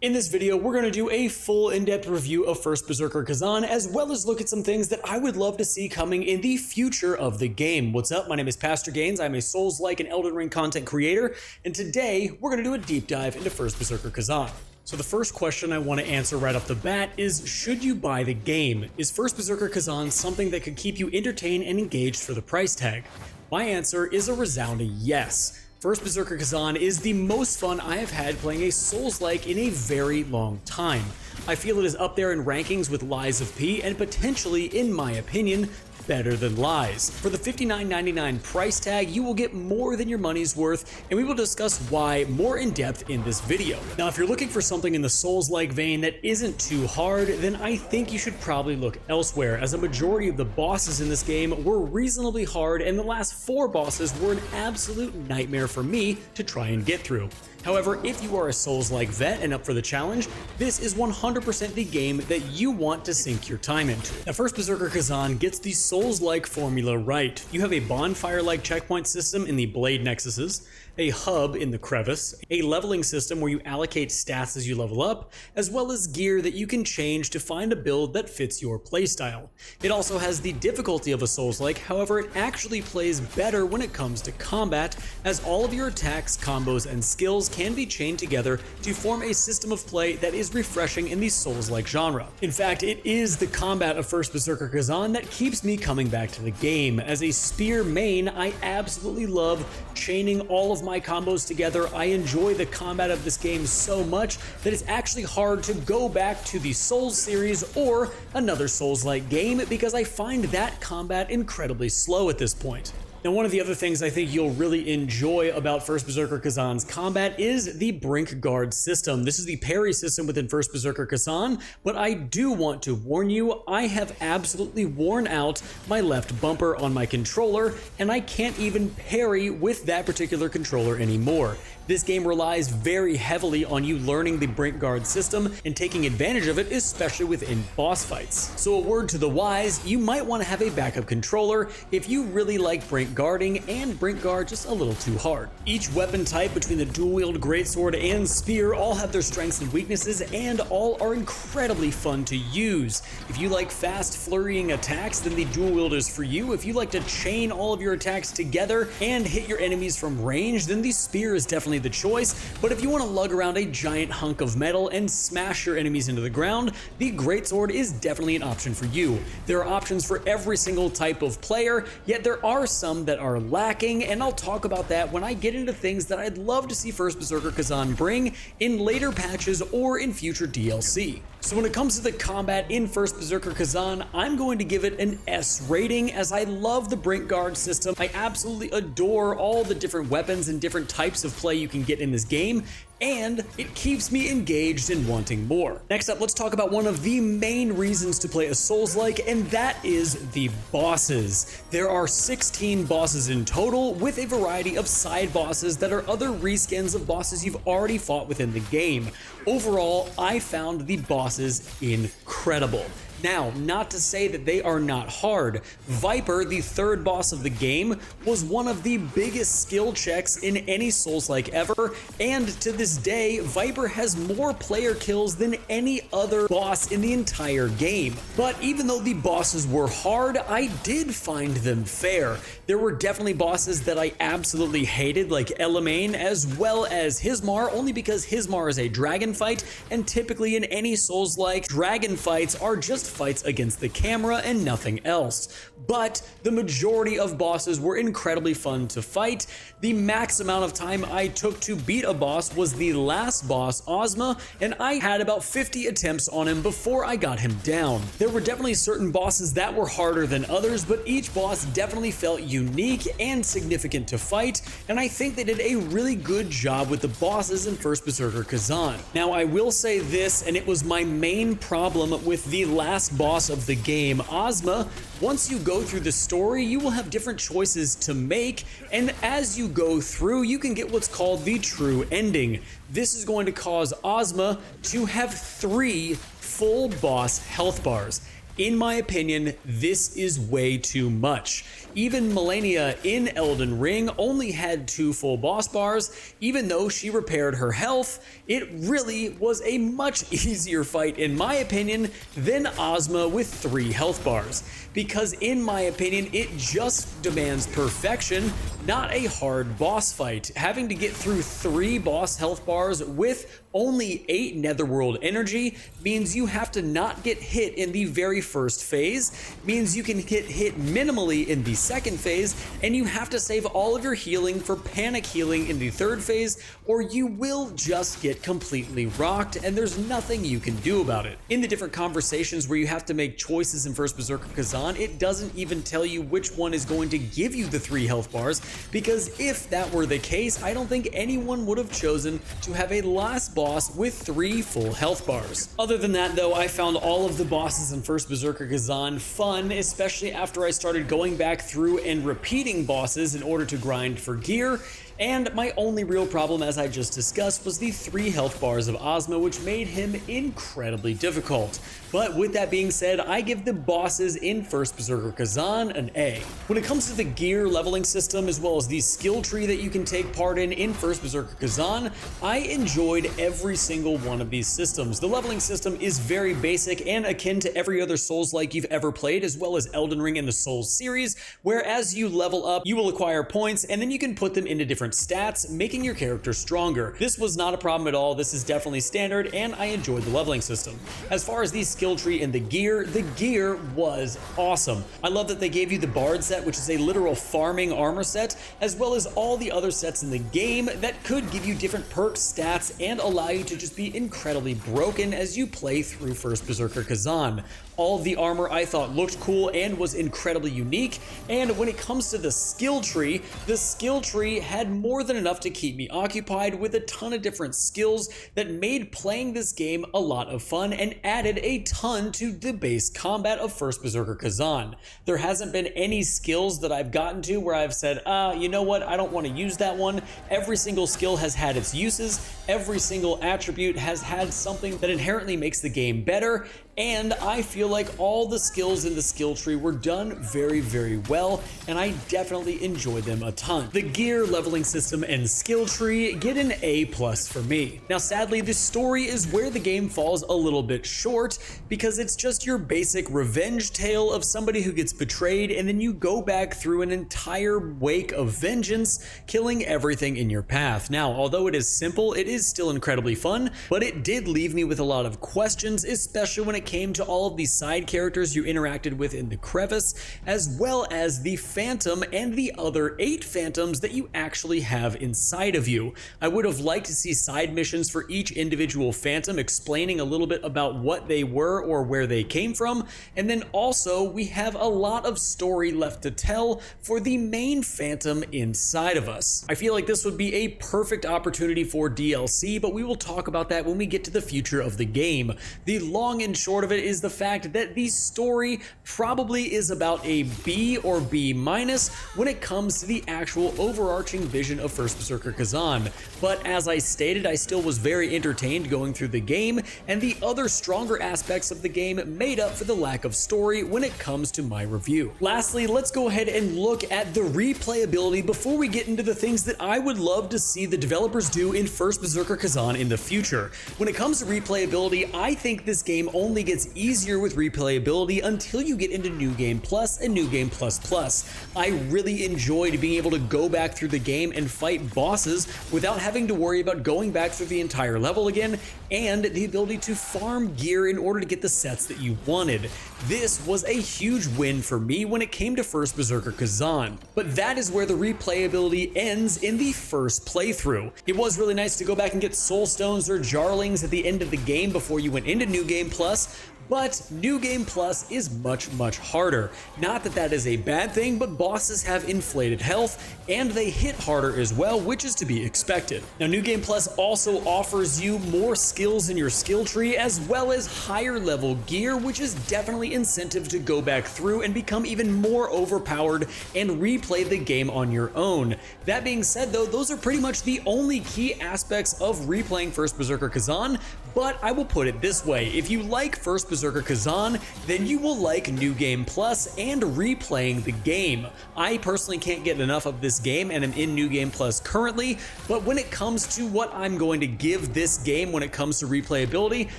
In this video, we're going to do a full in-depth review of First Berserker Khazan, as well as look at some things that I would love to see coming in the future of the game. What's up? My name is Pastor Gaines. I'm a Souls-like and Elden Ring content creator, and today we're going to do a deep dive into First Berserker Khazan. So the first question I want to answer right off the bat is, should you buy the game? Is First Berserker Khazan something that could keep you entertained and engaged for the price tag? My answer is a resounding yes. First Berserker Khazan is the most fun I have had playing a Souls-like in a very long time. I feel it is up there in rankings with Lies of P and potentially, in my opinion, better than Lies. For the $59.99 price tag, you will get more than your money's worth, and we will discuss why more in depth in this video. Now, if you're looking for something in the Souls-like vein that isn't too hard, then I think you should probably look elsewhere, as a majority of the bosses in this game were reasonably hard, and the last 4 bosses were an absolute nightmare for me to try and get through. However, if you are a Souls-like vet and up for the challenge, this is 100% the game that you want to sink your time into. Now, First Berserker Khazan gets the Souls-like formula right. You have a bonfire-like checkpoint system in the Blade Nexuses, a hub in the Crevice, a leveling system where you allocate stats as you level up, as well as gear that you can change to find a build that fits your playstyle. It also has the difficulty of a Souls-like, however it actually plays better when it comes to combat, as all of your attacks, combos, and skills can be chained together to form a system of play that is refreshing in the Souls-like genre. In fact, it is the combat of First Berserker Khazan that keeps me coming back to the game. As a spear main, I absolutely love chaining all of my combos together. I enjoy the combat of this game so much that it's actually hard to go back to the Souls series or another Souls-like game because I find that combat incredibly slow at this point. Now, one of the other things I think you'll really enjoy about First Berserker Khazan's combat is the Brink Guard system. This is the parry system within First Berserker Khazan, but I do want to warn you, I have absolutely worn out my left bumper on my controller, and I can't even parry with that particular controller anymore. This game relies very heavily on you learning the Brink Guard system and taking advantage of it, especially within boss fights. So a word to the wise, you might want to have a backup controller if you really like Brink Guarding and Brink Guard just a little too hard. Each weapon type between the dual-wield greatsword and spear all have their strengths and weaknesses, and all are incredibly fun to use. If you like fast flurrying attacks, then the dual-wield is for you. If you like to chain all of your attacks together and hit your enemies from range, then the spear is definitely the choice. But if you want to lug around a giant hunk of metal and smash your enemies into the ground, the greatsword is definitely an option for you. There are options for every single type of player, yet there are some that are lacking, and I'll talk about that when I get into things that I'd love to see First Berserker Khazan bring in later patches or in future DLC. So when it comes to the combat in First Berserker Khazan, I'm going to give it an S rating, as I love the Brink Guard system. I absolutely adore all the different weapons and different types of play you can get in this game, and it keeps me engaged and wanting more. Next up, let's talk about one of the main reasons to play a Souls-like, and that is the bosses. There are 16 bosses in total, with a variety of side bosses that are other reskins of bosses you've already fought within the game. Overall, I found the bosses incredible. Now, not to say that they are not hard. Viper, the third boss of the game, was one of the biggest skill checks in any Souls-like ever, and to this day, Viper has more player kills than any other boss in the entire game. But even though the bosses were hard, I did find them fair. There were definitely bosses that I absolutely hated, like Elamane, as well as Hismar, only because Hismar is a dragon fight, and typically in any Souls-like, dragon fights are just fights against the camera and nothing else. But the majority of bosses were incredibly fun to fight. The max amount of time I took to beat a boss was the last boss, Ozma, and I had about 50 attempts on him before I got him down. There were definitely certain bosses that were harder than others, but each boss definitely felt unique and significant to fight, and I think they did a really good job with the bosses in First Berserker Khazan. Now, I will say this, and it was my main problem with the last boss of the game, Ozma. Once you go through the story, you will have different choices to make, and as you go through, you can get what's called the true ending. This is going to cause Ozma to have 3 full boss health bars. In my opinion, this is way too much. Even Melania in Elden Ring only had 2 full boss bars. Even though she repaired her health, it really was a much easier fight in my opinion than Ozma with 3 health bars. Because in my opinion, it just demands perfection, not a hard boss fight. Having to get through 3 boss health bars with only 8 netherworld energy means you have to not get hit in the very first phase, means you can get hit minimally in the second phase, and you have to save all of your healing for panic healing in the third phase, or you will just get completely rocked and there's nothing you can do about it. In the different conversations where you have to make choices in First Berserker Khazan, it doesn't even tell you which one is going to give you the 3 health bars, because if that were the case, I don't think anyone would have chosen to have a last boss with 3 full health bars. Other than that though, I found all of the bosses in First Berserker Khazan fun, especially after I started going back through and repeating bosses in order to grind for gear. And my only real problem, as I just discussed, was the 3 health bars of Ozma, which made him incredibly difficult. But with that being said, I give the bosses in First Berserker Khazan an A. When it comes to the gear leveling system, as well as the skill tree that you can take part in First Berserker Khazan, I enjoyed every single one of these systems. The leveling system is very basic and akin to every other Souls-like you've ever played, as well as Elden Ring and the Souls series, where as you level up, you will acquire points, and then you can put them into different stats, making your character stronger. This was not a problem at all. This is definitely standard, and I enjoyed the leveling system. As far as the skill tree and the gear was awesome. I love that they gave you the Bard set, which is a literal farming armor set, as well as all the other sets in the game that could give you different perks, stats, and allow you to just be incredibly broken as you play through First Berserker Khazan. All of the armor I thought looked cool and was incredibly unique, and when it comes to the skill tree had more than enough to keep me occupied with a ton of different skills that made playing this game a lot of fun and added a ton to the base combat of First Berserker Khazan. There hasn't been any skills that I've gotten to where I've said, you know what, I don't want to use that one. Every single skill has had its uses, every single attribute has had something that inherently makes the game better, and I feel like all the skills in the skill tree were done very, very well, and I definitely enjoyed them a ton. The gear, leveling system, and skill tree get an A+ for me. Now sadly, the story is where the game falls a little bit short, because it's just your basic revenge tale of somebody who gets betrayed, and then you go back through an entire wake of vengeance, killing everything in your path. Now, although it is simple, it is still incredibly fun, but it did leave me with a lot of questions, especially when it came to all of these side characters you interacted with in the crevice, as well as the Phantom and the other 8 Phantoms that you actually have inside of you. I would have liked to see side missions for each individual Phantom explaining a little bit about what they were or where they came from, and then also we have a lot of story left to tell for the main Phantom inside of us. I feel like this would be a perfect opportunity for DLC, but we will talk about that when we get to the future of the game. The long and short of it is the fact that the story probably is about a B or B- when it comes to the actual overarching vision of First Berserker Khazan. But as I stated, I still was very entertained going through the game, and the other stronger aspects of the game made up for the lack of story when it comes to my review. Lastly, let's go ahead and look at the replayability before we get into the things that I would love to see the developers do in First Berserker Khazan in the future. When it comes to replayability, I think this game only gets easier with replayability until you get into New Game Plus and New Game Plus Plus. I really enjoyed being able to go back through the game and fight bosses without having to worry about going back through the entire level again, and the ability to farm gear in order to get the sets that you wanted. This was a huge win for me when it came to First Berserker Khazan, but that is where the replayability ends in the first playthrough. It was really nice to go back and get soul stones or jarlings at the end of the game before you went into New Game Plus, but New Game Plus is much, much harder. Not that that is a bad thing, but bosses have inflated health, and they hit harder as well, which is to be expected. Now, New Game Plus also offers you more skills in your skill tree, as well as higher level gear, which is definitely incentive to go back through and become even more overpowered and replay the game on your own. That being said though, those are pretty much the only key aspects of replaying First Berserker Khazan, but I will put it this way: if you like First Berserker Khazan, then you will like New Game Plus and replaying the game. I personally can't get enough of this game and am in New Game Plus currently, but when it comes to what I'm going to give this game when it comes to replayability,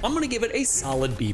I'm going to give it a solid B+.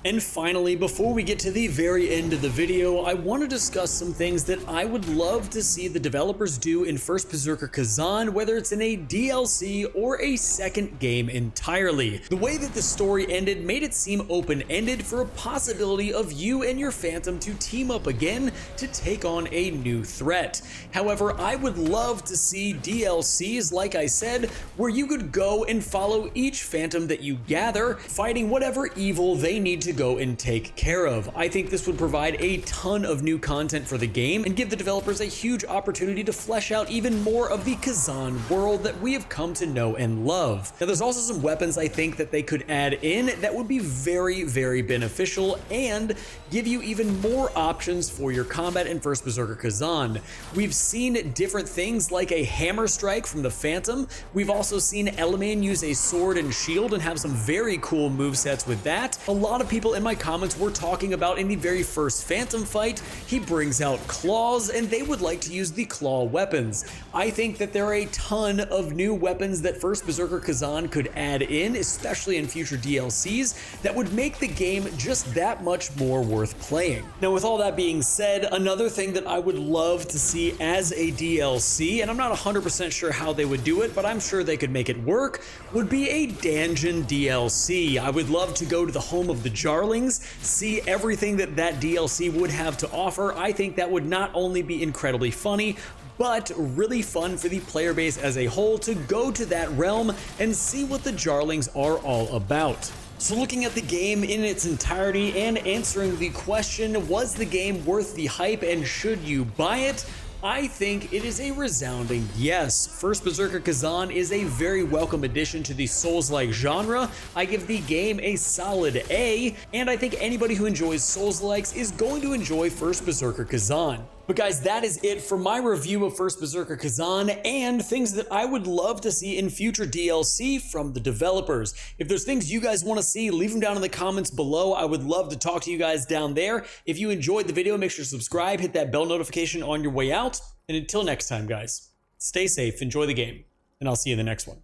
And finally, before we get to the very end of the video, I want to discuss some things that I would love to see the developers do in First Berserker Khazan, whether it's in a DLC or a second game entirely. The way that the story ended made it seem open-ended for a possibility of you and your Phantom to team up again to take on a new threat. However, I would love to see DLCs, like I said, where you could go and follow each Phantom that you gather, fighting whatever evil they need to go and take care of. I think this would provide a ton of new content for the game and give the developers a huge opportunity to flesh out even more of the Khazan world that we have come to know and love. Now, there's also some weapons I think that they could add in that would be very, very beneficial and give you even more options for your combat in First Berserker Khazan. We've seen different things like a hammer strike from the Phantom. We've also seen Element use a sword and shield and have some very cool movesets with that. A lot of people in my comments were talking about in the very first Phantom fight, he brings out claws and they would like to use the claw weapons. I think that there are a ton of new weapons that First Berserker Khazan could add in, especially in future DLCs, that would make the game just that much more worth playing. Now, with all that being said, another thing that I would love to see as a DLC, and I'm not 100% sure how they would do it, but I'm sure they could make it work, would be a Danjin DLC. I would love to go to the home of the Jarlings, see everything that that DLC would have to offer. I think that would not only be incredibly funny, but really fun for the player base as a whole to go to that realm and see what the Jarlings are all about. So looking at the game in its entirety and answering the question, was the game worth the hype and should you buy it? I think it is a resounding yes. First Berserker Khazan is a very welcome addition to the Souls-like genre. I give the game a solid A, and I think anybody who enjoys Souls-likes is going to enjoy First Berserker Khazan. But guys, that is it for my review of First Berserker Khazan and things that I would love to see in future DLC from the developers. If there's things you guys want to see, leave them down in the comments below. I would love to talk to you guys down there. If you enjoyed the video, make sure to subscribe, hit that bell notification on your way out. And until next time, guys, stay safe, enjoy the game, and I'll see you in the next one.